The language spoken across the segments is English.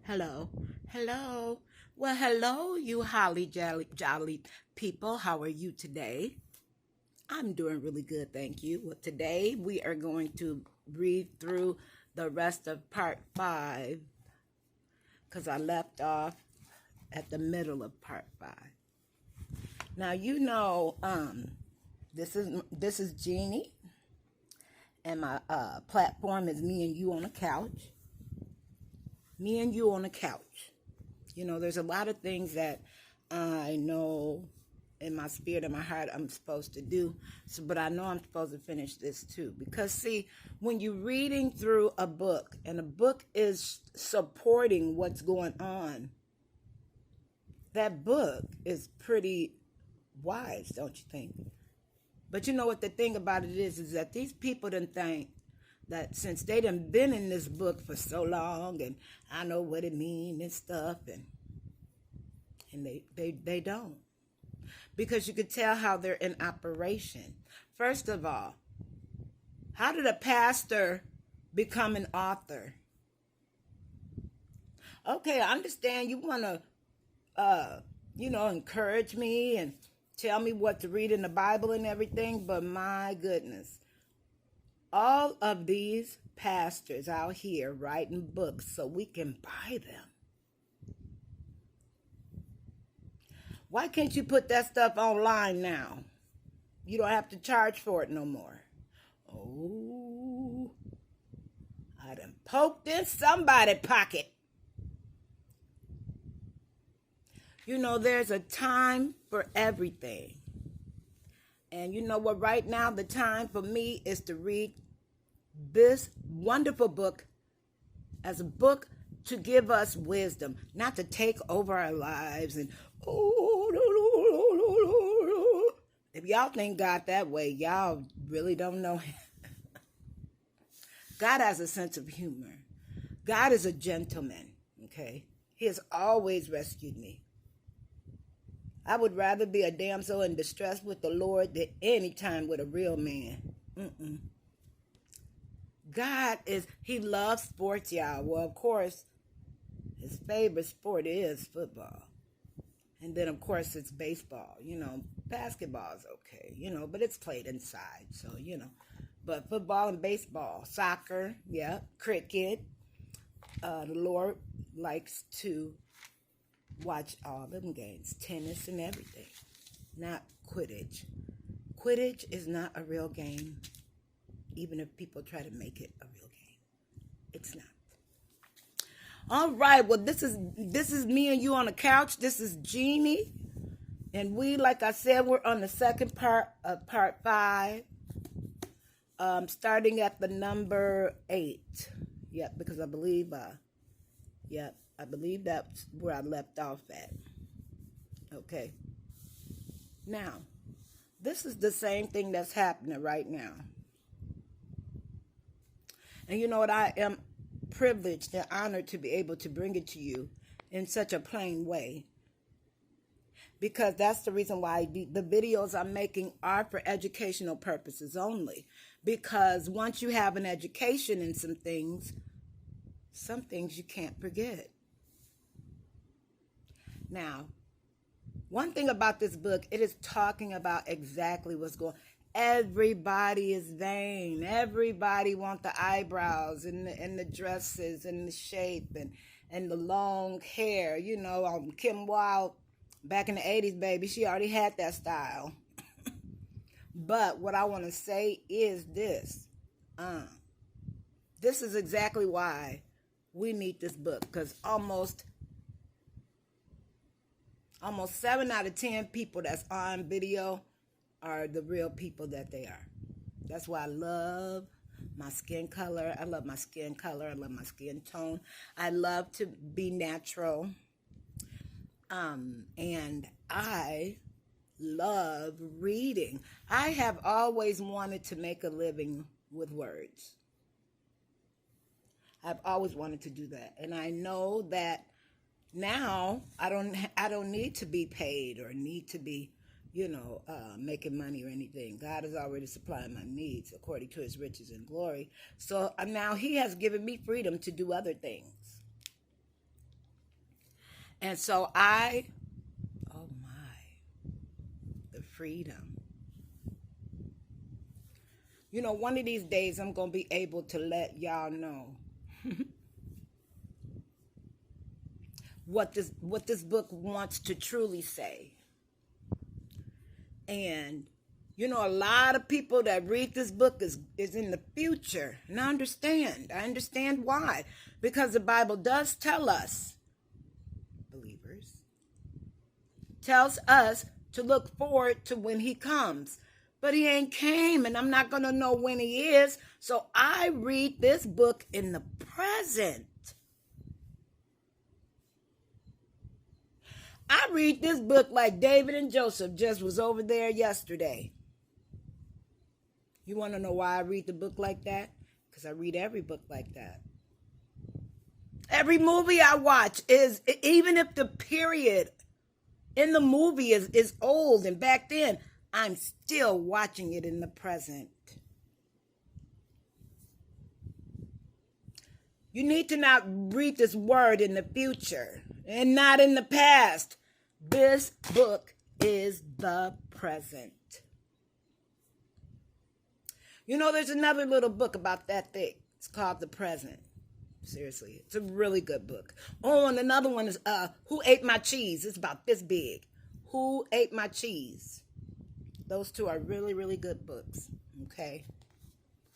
Hello. Hello. Well, hello, you holly jolly people. How are you today? I'm doing really good, thank you. Well, today we are going to read through the rest of part 5 because I left off at the middle of part 5. Now, this is Jeannie, and my platform is me and you on a couch. Me and you on a couch. There's a lot of things that I know in my spirit and my heart I'm supposed to do. But I know I'm supposed to finish this too. Because, see, when you're reading through a book and a book is supporting what's going on, that book is pretty wise, don't you think? But you know what the thing about it is that these people didn't think that since they done been in this book for so long and I know what it means and stuff, and they don't. Because you could tell how they're in operation. First of all, how did a pastor become an author? Okay, I understand you want to, encourage me and tell me what to read in the Bible and everything, but my goodness, all of these pastors out here writing books so we can buy them. Why can't you put that stuff online now? You don't have to charge for it no more. Oh, I done poked in somebody's pocket. There's a time for everything. And you know what? Right now, the time for me is to read this wonderful book as a book to give us wisdom, not to take over our lives and if y'all think God that way, y'all really don't know him. God has a sense of humor. God is a gentleman, okay? He has always rescued me. I would rather be a damsel in distress with the Lord than any time with a real man. God he loves sports, y'all. Well, of course, his favorite sport is football. And then, of course, it's baseball. Basketball is okay, but it's played inside. So, But football and baseball, soccer, yeah, cricket. The Lord likes to watch all them games, tennis and everything. Not Quidditch. Quidditch is not a real game, even if people try to make it a real game. It's not. All right, well, this is me and you on the couch. This is Jeannie. And we, like I said, we're on the second part of part 5. Starting at the number 8. Yep, because I believe, I believe that's where I left off at. Okay. Now, this is the same thing that's happening right now. And you know what? I am privileged and honored to be able to bring it to you in such a plain way. Because that's the reason why the videos I'm making are for educational purposes only. Because once you have an education in some things you can't forget. Now, one thing about this book, it is talking about exactly what's going on. Everybody is vain. Everybody want the eyebrows and the dresses and the shape and the long hair. Kim Wilde, back in the 80s, baby, she already had that style. But what I want to say is this. This is exactly why we need this book. Because almost 7 out of 10 people that's on video are the real people that they are. That's why I love my skin color. I love my skin color. I love my skin tone. I love to be natural. And I love reading. I have always wanted to make a living with words. I've always wanted to do that. And I know that now I don't need to be paid or need to be making money or anything. God is already supplying my needs according to his riches and glory. So now he has given me freedom to do other things. And so oh my, the freedom. You know, one of these days I'm going to be able to let y'all know what this book wants to truly say. And you know, a lot of people that read this book is in the future. And I understand why. Because the Bible does tell us, believers, tells us to look forward to when he comes. But he ain't came, and I'm not going to know when he is. So I read this book in the present. I read this book like David and Joseph just was over there yesterday. You want to know why I read the book like that? Because I read every book like that. Every movie I watch is, even if the period in the movie is old and back then, I'm still watching it in the present. You need to not read this word in the future and not in the past. This book is the present. You know, there's another little book about that thing. It's called The Present. Seriously, it's a really good book. Oh, and another one is Who Ate My Cheese? It's about this big. Who Ate My Cheese? Those two are really, really good books. Okay?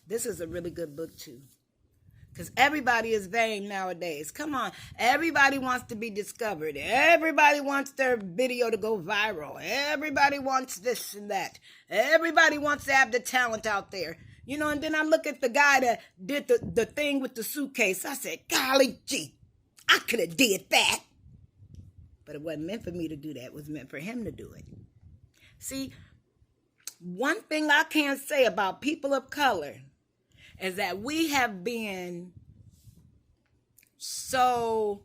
This is a really good book, too. Because everybody is vain nowadays. Come on. Everybody wants to be discovered. Everybody wants their video to go viral. Everybody wants this and that. Everybody wants to have the talent out there. You know, and then I look at the guy that did the thing with the suitcase. I said, golly gee, I could have did that. But it wasn't meant for me to do that. It was meant for him to do it. See, one thing I can say about people of color is that we have been so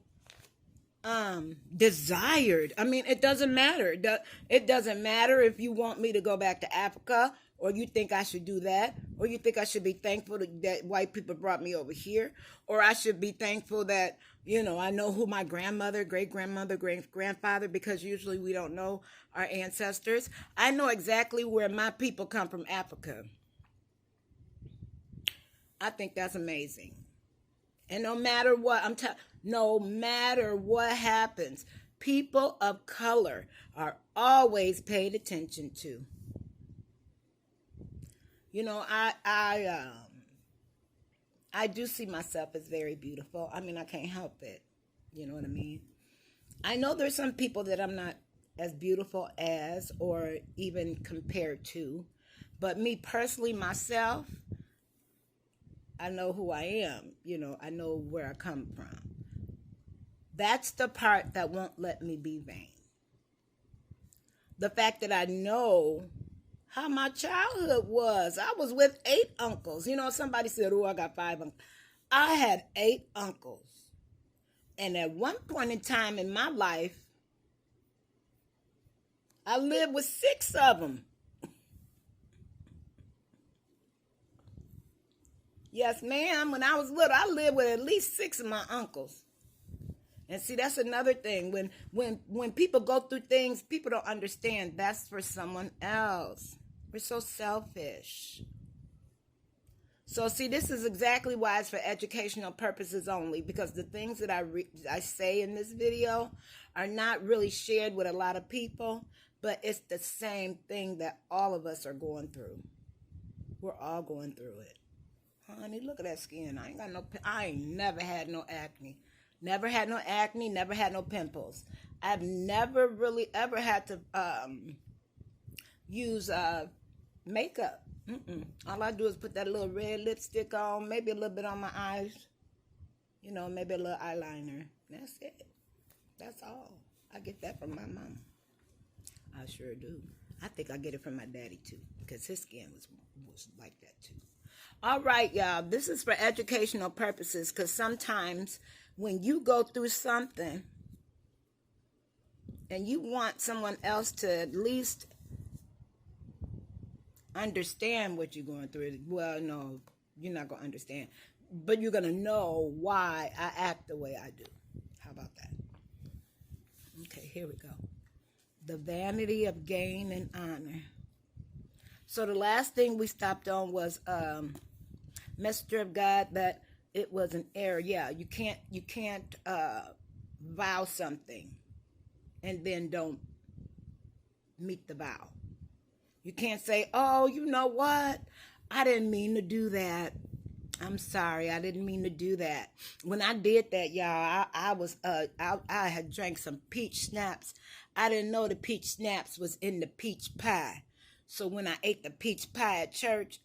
desired. I mean, it doesn't matter. It doesn't matter if you want me to go back to Africa, or you think I should do that, or you think I should be thankful that white people brought me over here, or I should be thankful that, you know, I know who my grandmother, great-grandmother, great-grandfather, because usually we don't know our ancestors. I know exactly where my people come from, Africa. I think that's amazing. And no matter what, no matter what happens, people of color are always paid attention to. You know, I do see myself as very beautiful. I mean, I can't help it. You know what I mean? I know there's some people that I'm not as beautiful as or even compared to. But me personally, myself, I know who I am. You know, I know where I come from. That's the part that won't let me be vain. The fact that I know how my childhood was. I was with 8 uncles. You know, somebody said, oh, I got 5 uncles. I had 8 uncles. And at one point in time in my life, I lived with 6 of them. Yes, ma'am. When I was little, I lived with at least 6 of my uncles. And see, that's another thing. When people go through things, people don't understand that's for someone else. We're so selfish. So see, this is exactly why it's for educational purposes only, because the things that I say in this video are not really shared with a lot of people, but it's the same thing that all of us are going through. We're all going through it. Honey, look at that skin. I ain't never had no acne. Never had no acne, never had no pimples. I've never really ever had to use makeup. All I do is put that little red lipstick on, maybe a little bit on my eyes, you know, maybe a little eyeliner. That's it. That's all. I get that from my mom. I sure do. I think I get it from my daddy too, because his skin was like that too. All right, y'all. This is for educational purposes, because sometimes when you go through something and you want someone else to at least understand what you're going through, well, no, you're not going to understand, but you're going to know why I act the way I do. How about that? here we go. The vanity of gain and honor. So the last thing we stopped on was messenger of God, that it was an error. Yeah, you can't vow something and then don't meet the vow. You can't say, oh, you know what? I didn't mean to do that. I'm sorry, I didn't mean to do that. When I did that, y'all, I had drank some peach schnapps. I didn't know the peach schnapps was in the peach pie. So when I ate the peach pie at church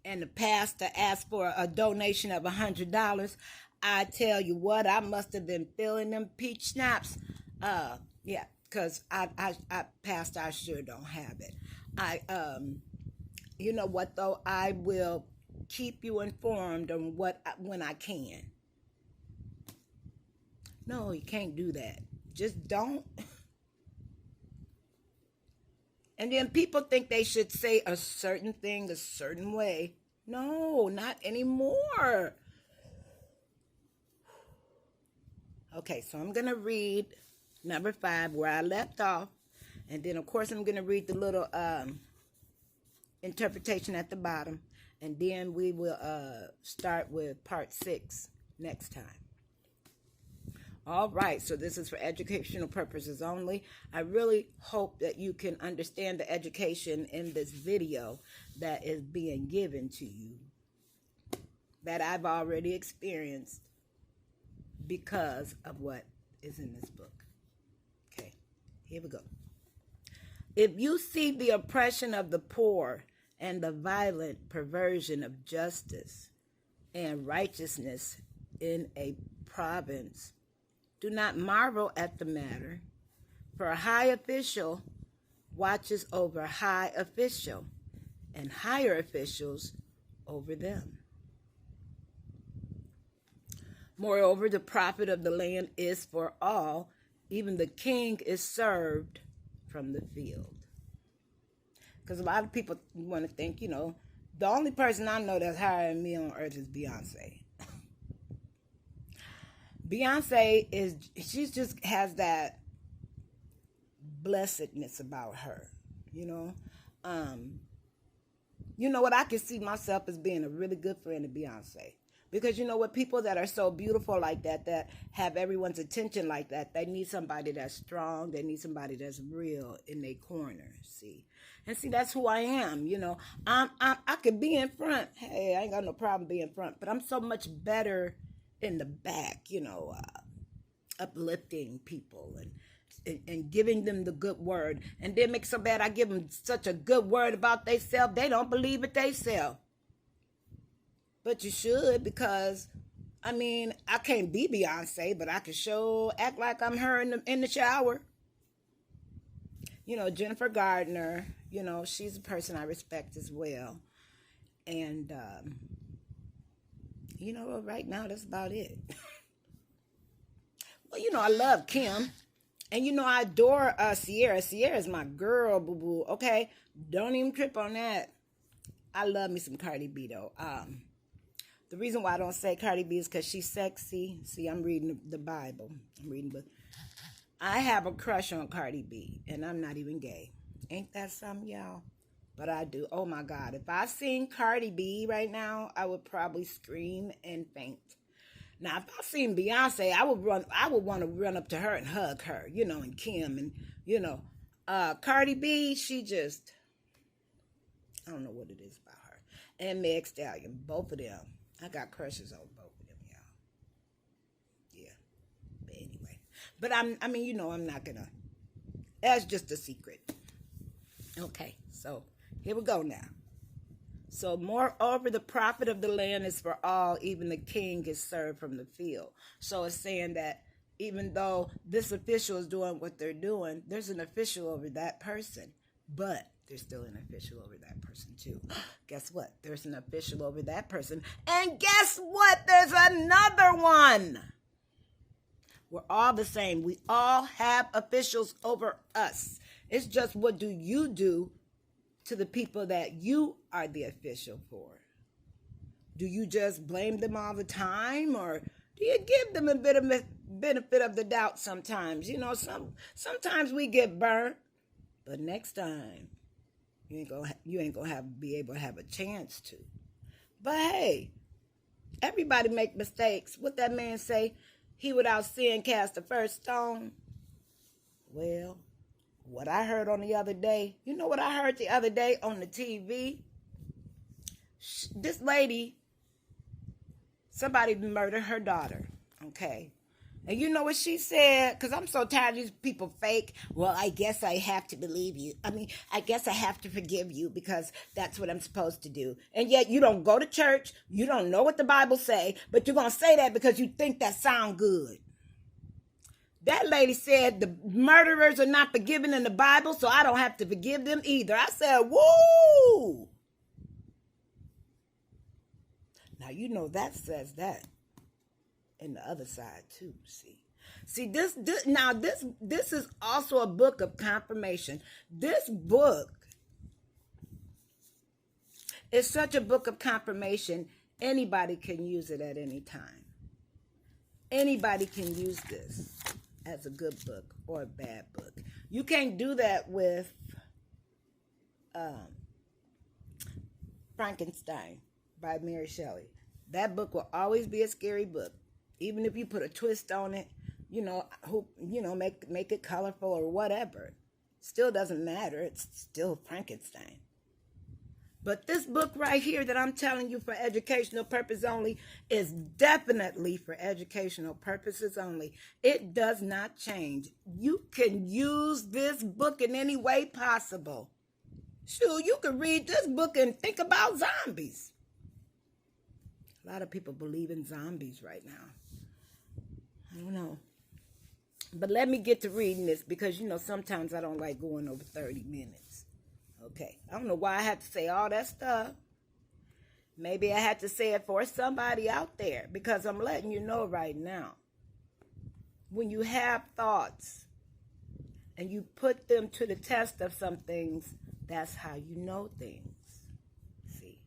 and the pastor asked for a donation of $100, I tell you what, I must have been feeling them peach schnapps. Yeah, because pastor, I sure don't have it. You know what though? I will keep you informed on when I can. No, you can't do that. Just don't. And then people think they should say a certain thing a certain way. No, not anymore. Okay, so I'm going to read number 5 where I left off. And then, of course, I'm going to read the little interpretation at the bottom. And then we will start with part 6 next time. All right, so this is for educational purposes only. I really hope that you can understand the education in this video that is being given to you, that I've already experienced because of what is in this book. Okay, here we go. If you see the oppression of the poor and the violent perversion of justice and righteousness in a province, do not marvel at the matter, for a high official watches over a high official, and higher officials over them. Moreover, the profit of the land is for all, even the king is served from the field. Because a lot of people want to think, the only person I know that's higher than me on earth is Beyonce. Beyonce she just has that blessedness about her, You know what? I can see myself as being a really good friend of Beyonce. Because you know what? People that are so beautiful like that have everyone's attention like that, they need somebody that's strong. They need somebody that's real in their corner, see? And see, that's who I am, I could be in front. Hey, I ain't got no problem being in front. But I'm so much better in the back, uplifting people and giving them the good word. And then make so bad I give them such a good word about themselves, they don't believe it themselves. But you should, because, I can't be Beyonce, but I can sure act like I'm her in the shower. Jennifer Gardner, she's a person I respect as well. And, right now, that's about it. Well, I love Kim. And, I adore Sierra. Sierra's my girl, boo-boo, okay? Don't even trip on that. I love me some Cardi B, though. The reason why I don't say Cardi B is because she's sexy. See, I'm reading the Bible. I have a crush on Cardi B, and I'm not even gay. Ain't that something, y'all? But I do. Oh, my God. If I seen Cardi B right now, I would probably scream and faint. Now, if I seen Beyonce, I would want to run up to her and hug her, and Kim. And, Cardi B, she just, I don't know what it is about her. And Meg Stallion, both of them. I got crushes on both of them, y'all. Yeah. But anyway. But I'm not going to. That's just a secret. Okay. So, here we go now. So, moreover, the profit of the land is for all, even the king is served from the field. So, it's saying that even though this official is doing what they're doing, there's an official over that person. But there's still an official over that person, too. Guess what? There's an official over that person. And guess what? There's another one. We're all the same. We all have officials over us. It's just, what do you do to the people that you are the official for? Do you just blame them all the time? Or do you give them a bit of benefit of the doubt sometimes. Sometimes we get burnt, but next time you ain't gonna be able to have a chance to. But hey, everybody make mistakes. What that man say? He without sin cast the first stone. Well, what I heard on the other day, you know what I heard the other day on the TV? This lady, somebody murdered her daughter, okay? And you know what she said? Because I'm so tired of these people fake. Well, I guess I have to believe you. I guess I have to forgive you because that's what I'm supposed to do. And yet you don't go to church. You don't know what the Bible say. But you're going to say that because you think that sound good. That lady said the murderers are not forgiven in the Bible, so I don't have to forgive them either. I said, woo! Now, you know that says that. And the other side too. See this is also a book of confirmation. This book is such a book of confirmation. Anybody can use it at any time. Anybody can use this as a good book or a bad book. You can't do that with Frankenstein by Mary Shelley. That book will always be a scary book. Even if you put a twist on it, make it colorful or whatever. Still doesn't matter. It's still Frankenstein. But this book right here that I'm telling you for educational purpose only is definitely for educational purposes only. It does not change. You can use this book in any way possible. Sure, you can read this book and think about zombies. A lot of people believe in zombies right now. I don't know. But let me get to reading this because, sometimes I don't like going over 30 minutes. Okay. I don't know why I had to say all that stuff. Maybe I had to say it for somebody out there because I'm letting you know right now. When you have thoughts and you put them to the test of some things, that's how you know things. See?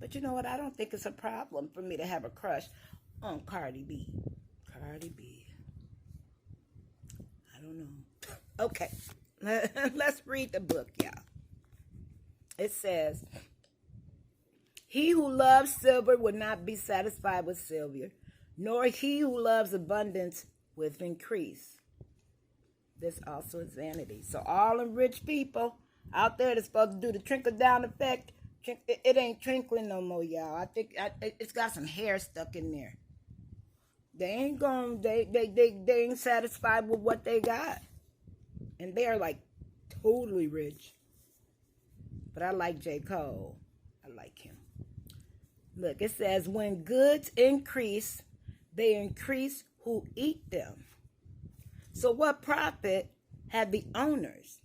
But you know what? I don't think it's a problem for me to have a crush on Cardi B. Cardi B. I don't know. Okay. Let's read the book, y'all. It says, he who loves silver will not be satisfied with silver, nor he who loves abundance with increase. This also is vanity. So all them rich people out there that's supposed to do the trickle-down effect, it ain't trickling no more, y'all. I think it's got some hair stuck in there. They ain't satisfied with what they got. And they're like totally rich. But I like J. Cole. I like him. Look, it says, when goods increase, they increase who eat them. So what profit have the owners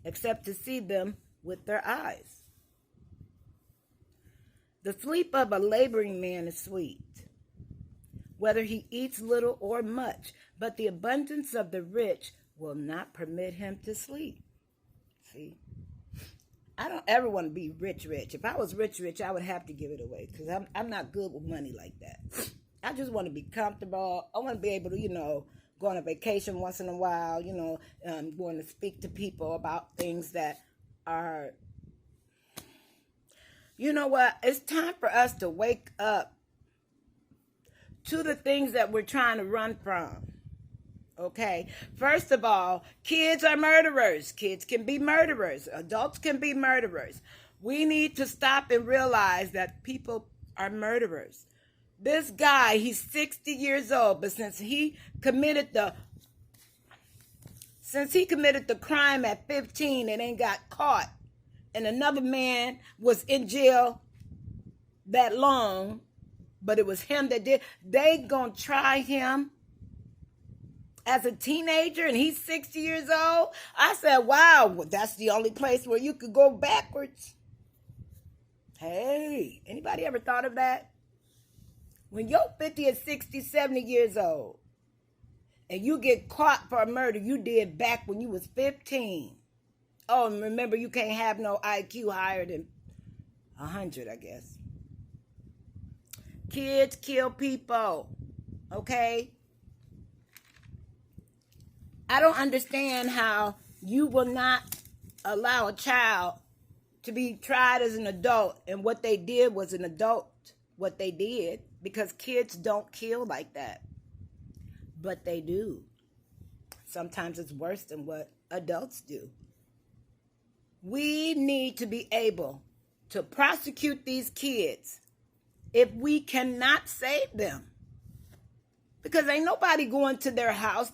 except to see them with their eyes? The sleep of a laboring man is sweet, whether he eats little or much, but the abundance of the rich will not permit him to sleep. See? I don't ever want to be rich. If I was rich, I would have to give it away because I'm not good with money like that. I just want to be comfortable. I want to be able to, go on a vacation once in a while, going to speak to people about things that are, you know what? It's time for us to wake up to the things that we're trying to run from. Okay? First of all, kids are murderers. Kids can be murderers. Adults can be murderers. We need to stop and realize that people are murderers. This guy, he's 60 years old, but since he committed the crime at 15 and ain't got caught, and another man was in jail that long, but it was him that did, they gonna try him as a teenager and he's 60 years old. I said, wow, that's the only place where you could go backwards. Hey, anybody ever thought of that? When you're 50 or 60, 70 years old and you get caught for a murder you did back when you was 15. Oh, and remember, you can't have no IQ higher than 100, I guess. Kids kill people, okay? I don't understand how you will not allow a child to be tried as an adult, and what they did was an adult, what they did, because kids don't kill like that. But they do. Sometimes it's worse than what adults do. We need to be able to prosecute these kids if we cannot save them. Because ain't nobody going to their house,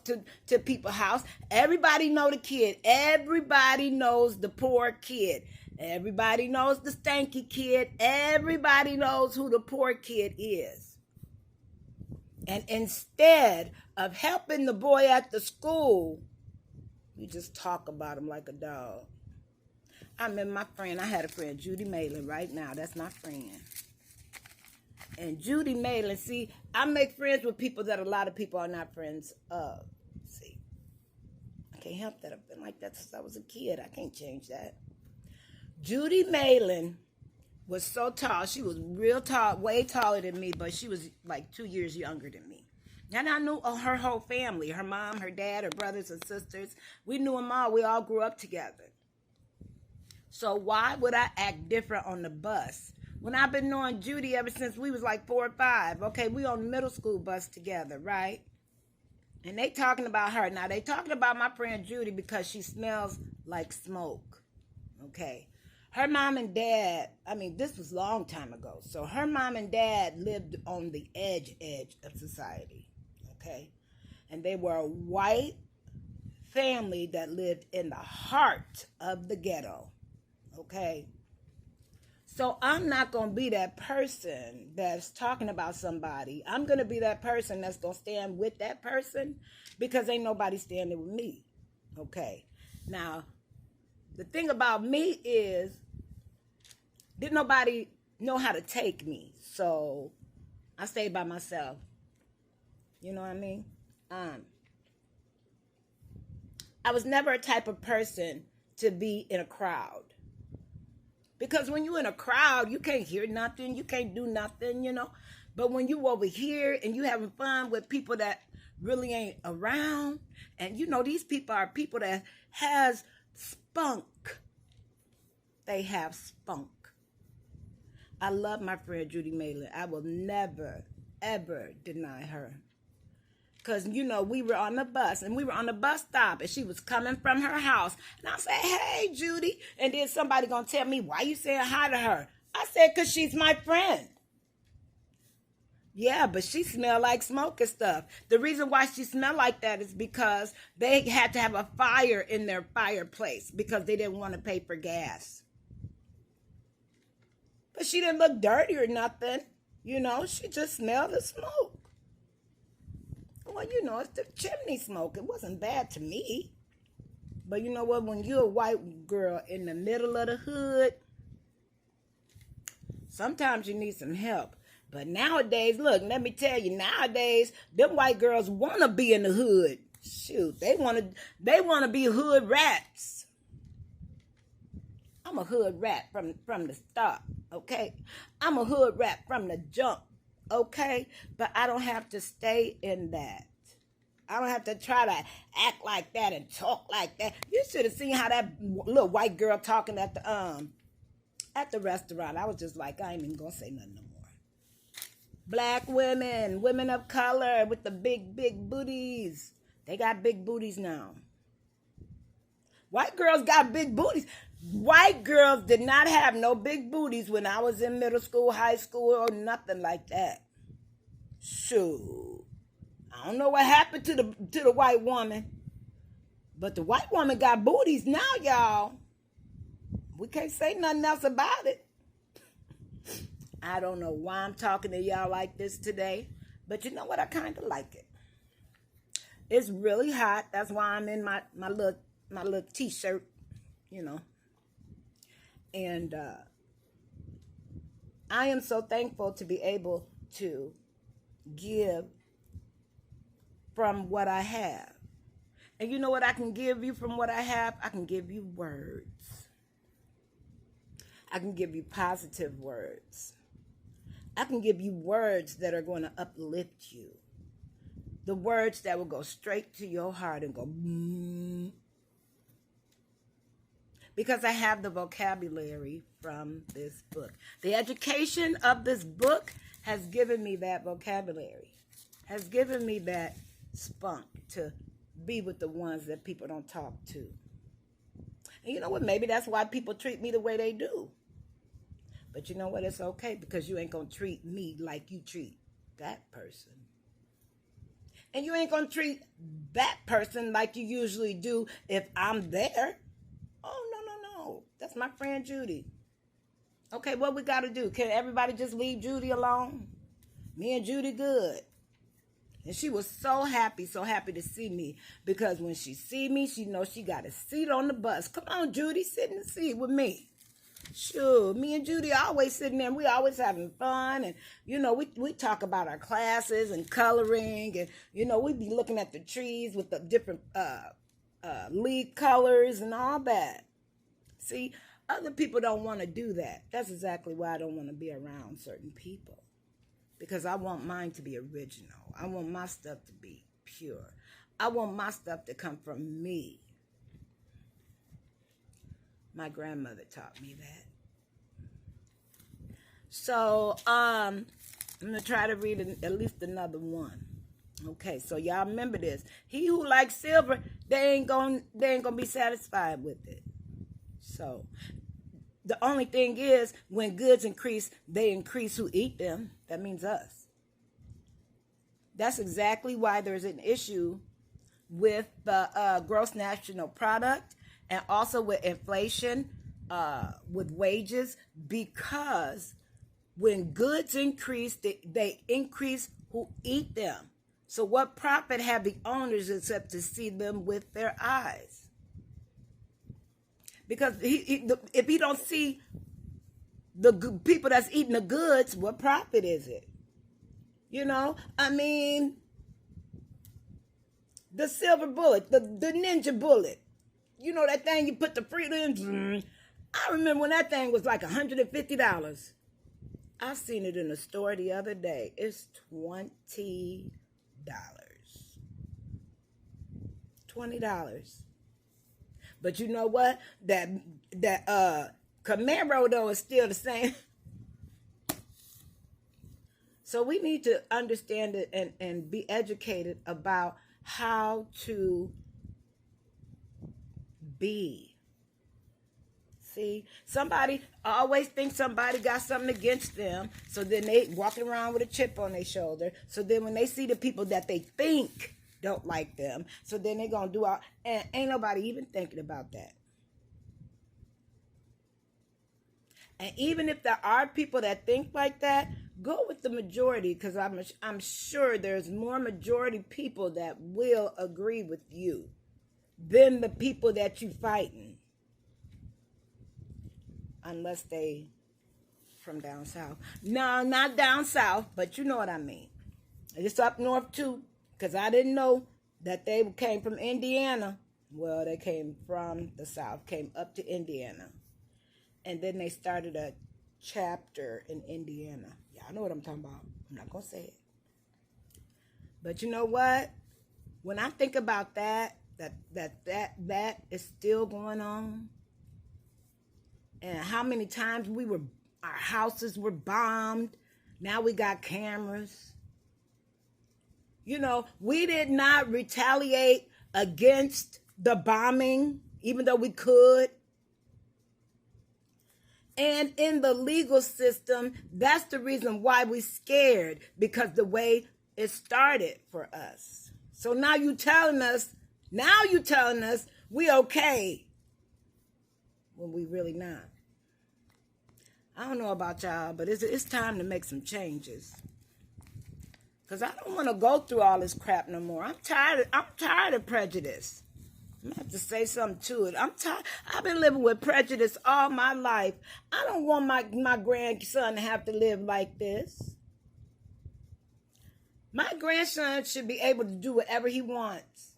to people's house. Everybody know the kid. Everybody knows the poor kid. Everybody knows the stanky kid. Everybody knows who the poor kid is. And instead of helping the boy at the school, you just talk about him like a dog. I remember I had a friend, Judy Malin, right now. That's my friend. And Judy Malin, see, I make friends with people that a lot of people are not friends of. See, I can't help that. I've been like that since I was a kid. I can't change that. Judy Malin was so tall. She was real tall, way taller than me, but she was like 2 years younger than me. And I knew her whole family, her mom, her dad, her brothers and sisters. We knew them all. We all grew up together. So why would I act different on the bus? When I've been knowing Judy ever since we was like 4 or 5. Okay, we on the middle school bus together, right? And they talking about her. Now, they talking about my friend Judy because she smells like smoke. Okay. Her mom and dad, this was a long time ago. So her mom and dad lived on the edge of society. Okay. And they were a white family that lived in the heart of the ghetto. Okay. So I'm not going to be that person that's talking about somebody. I'm going to be that person that's going to stand with that person because ain't nobody standing with me. Okay. Now, the thing about me is, didn't nobody know how to take me. So I stayed by myself. You know what I mean? I was never a type of person to be in a crowd. Because when you're in a crowd, you can't hear nothing. You can't do nothing, But when you over here and you having fun with people that really ain't around, and these people are people that has spunk. They have spunk. I love my friend Judy Malin. I will never, ever deny her. Because, we were on the bus, and we were on the bus stop, and she was coming from her house. And I said, hey, Judy. And then somebody going to tell me, why you saying hi to her? I said, because she's my friend. Yeah, but she smelled like smoke and stuff. The reason why she smelled like that is because they had to have a fire in their fireplace because they didn't want to pay for gas. But she didn't look dirty or nothing. She just smelled the smoke. Well, it's the chimney smoke. It wasn't bad to me. But you know what? When you're a white girl in the middle of the hood, sometimes you need some help. But nowadays, look, let me tell you, nowadays, them white girls want to be in the hood. Shoot, they want to be hood rats. I'm a hood rat from the start, okay? I'm a hood rat from the jump. Okay, but I don't have to stay in that. I don't have to try to act like that and talk like that. You should have seen how that little white girl talking at the restaurant. I was just like, I ain't even gonna say nothing no more. Black women, women of color with the big booties. They got big booties now. White girls got big booties. White girls did not have no big booties when I was in middle school, high school, or nothing like that. Shoot. I don't know what happened to the white woman. But the white woman got booties now, y'all. We can't say nothing else about it. I don't know why I'm talking to y'all like this today. But you know what? I kind of like it. It's really hot. That's why I'm in my little t-shirt, And I am so thankful to be able to give from what I have. And you know what I can give you from what I have? I can give you words. I can give you positive words. I can give you words that are going to uplift you. The words that will go straight to your heart and go, mm, because I have the vocabulary from this book. The education of this book has given me that vocabulary, has given me that spunk to be with the ones that people don't talk to. And you know what? Maybe that's why people treat me the way they do. But you know what? It's okay, because you ain't going to treat me like you treat that person. And you ain't going to treat that person like you usually do if I'm there. Oh, no. That's my friend Judy. Okay, what we got to do? Can everybody just leave Judy alone? Me and Judy good. And she was so happy to see me, because when she see me, she knows she got a seat on the bus. Come on, Judy, sit in the seat with me. Sure, me and Judy always sitting there, and we always having fun, and we talk about our classes and coloring, and we be looking at the trees with the different leaf colors and all that. See, other people don't want to do that. That's exactly why I don't want to be around certain people. Because I want mine to be original. I want my stuff to be pure. I want my stuff to come from me. My grandmother taught me that. So, I'm going to try to read at least another one. Okay, so y'all remember this. He who likes silver, they ain't gonna be satisfied with it. So, the only thing is, when goods increase, they increase who eat them. That means us. That's exactly why there's an issue with the gross national product, and also with inflation, with wages, because when goods increase, they increase who eat them. So what profit have the owners except to see them with their eyes? Because if he don't see the people that's eating the goods, what profit is it? I mean, the silver bullet, the ninja bullet. That thing you put the fruit in? I remember when that thing was like $150. I seen it in the store the other day. It's $20. $20. But you know what? That Camaro, though, is still the same. So we need to understand it and be educated about how to be. See, somebody always thinks somebody got something against them, so then they walking around with a chip on their shoulder. So then when they see the people that they think don't like them, so then they're going to do all, and ain't nobody even thinking about that. And even if there are people that think like that, go with the majority, because I'm sure there's more majority people that will agree with you than the people that you fighting. Unless they from down south. No, not down south, but you know what I mean. It's up north too, because I didn't know that they came from Indiana. Well, they came from the south, came up to Indiana. And then they started a chapter in Indiana. Y'all know what I'm talking about. I'm not going to say it. But you know what? When I think about that is still going on. And how many times our houses were bombed. Now we got cameras. We did not retaliate against the bombing, even though we could. And in the legal system, that's the reason why we're scared, because the way it started for us. So now you telling us we okay when we really not. I don't know about y'all, but it's time to make some changes. Because I don't want to go through all this crap no more. I'm tired of prejudice. I'm going to have to say something to it. I'm tired. I've been living with prejudice all my life. I don't want my grandson to have to live like this. My grandson should be able to do whatever he wants.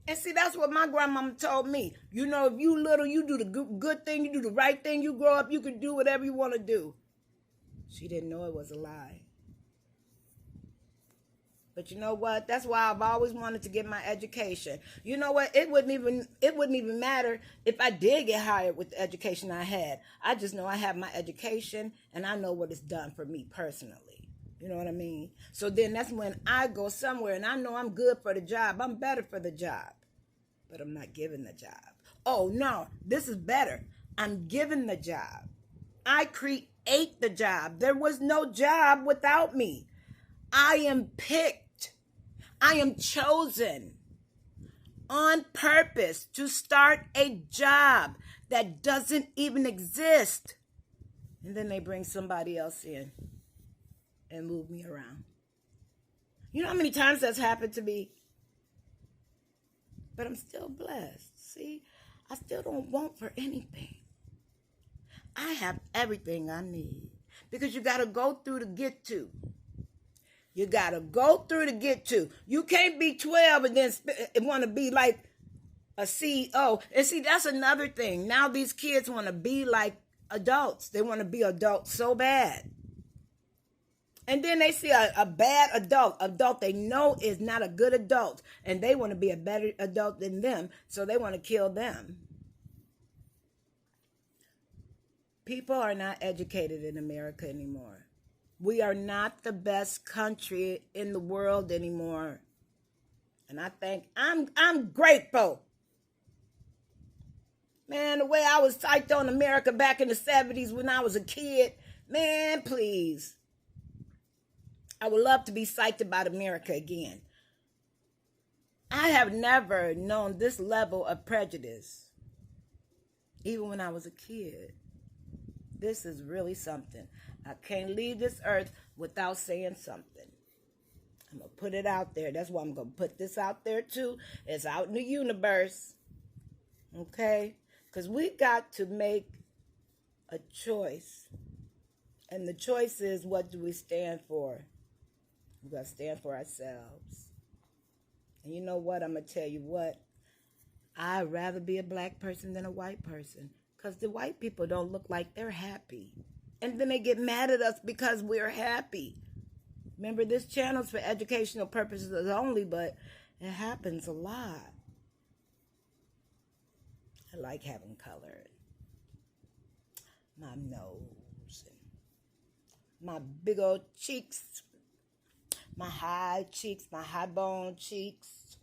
And see, that's what my grandmama told me. If you little, you do the good thing, you do the right thing, you grow up, you can do whatever you want to do. She didn't know it was a lie. But you know what? That's why I've always wanted to get my education. You know what? It wouldn't even matter if I did get hired with the education I had. I just know I have my education and I know what it's done for me personally. You know what I mean? So then that's when I go somewhere and I know I'm good for the job. I'm better for the job. But I'm not given the job. Oh no, this is better. I'm given the job. I create the job. There was no job without me. I am picked. I am chosen on purpose to start a job that doesn't even exist. And then they bring somebody else in and move me around. You know how many times that's happened to me? But I'm still blessed. See, I still don't want for anything. I have everything I need because you got to go through to get to. You got to go through to get to. You can't be 12 and then want to be like a CEO. And see, that's another thing. Now these kids want to be like adults. They want to be adults so bad. And then they see a bad adult they know is not a good adult, and they want to be a better adult than them, so they want to kill them. People are not educated in America anymore. We are not the best country in the world anymore. And I think I'm grateful. Man, the way I was psyched on America back in the 70s when I was a kid, man, please. I would love to be psyched about America again. I have never known this level of prejudice, even when I was a kid. This is really something. I can't leave this earth without saying something. I'm going to put it out there. That's why I'm going to put this out there too. It's out in the universe. Okay? Because we got to make a choice. And the choice is, what do we stand for? We got to stand for ourselves. And you know what? I'm going to tell you what. I'd rather be a black person than a white person. Because the white people don't look like they're happy. And then they get mad at us because we're happy. Remember, this channel's for educational purposes only, but it happens a lot. I like having color. My nose. My big old cheeks. My high cheeks, my high bone cheeks,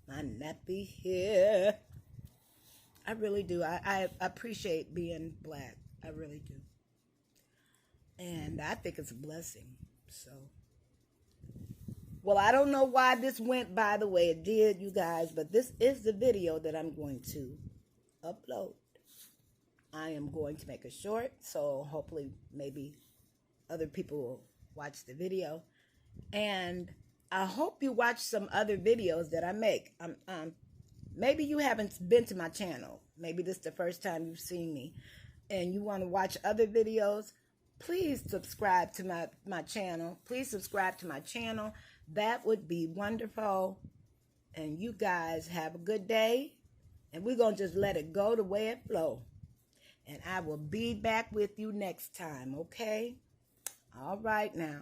my nappy hair. I really do. I appreciate being black. I really do. And I think it's a blessing. So, well, I don't know why this went by the way it did, you guys, but this is the video that I'm going to upload. I am going to make it short, so hopefully maybe other people will watch the video. And I hope you watch some other videos that I make. Maybe you haven't been to my channel. Maybe this is the first time you've seen me. And you want to watch other videos. Please subscribe to my channel. Please subscribe to my channel. That would be wonderful. And you guys have a good day. And we're going to just let it go the way it flows. And I will be back with you next time, okay? All right now.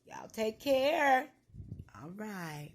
Y'all take care. All right.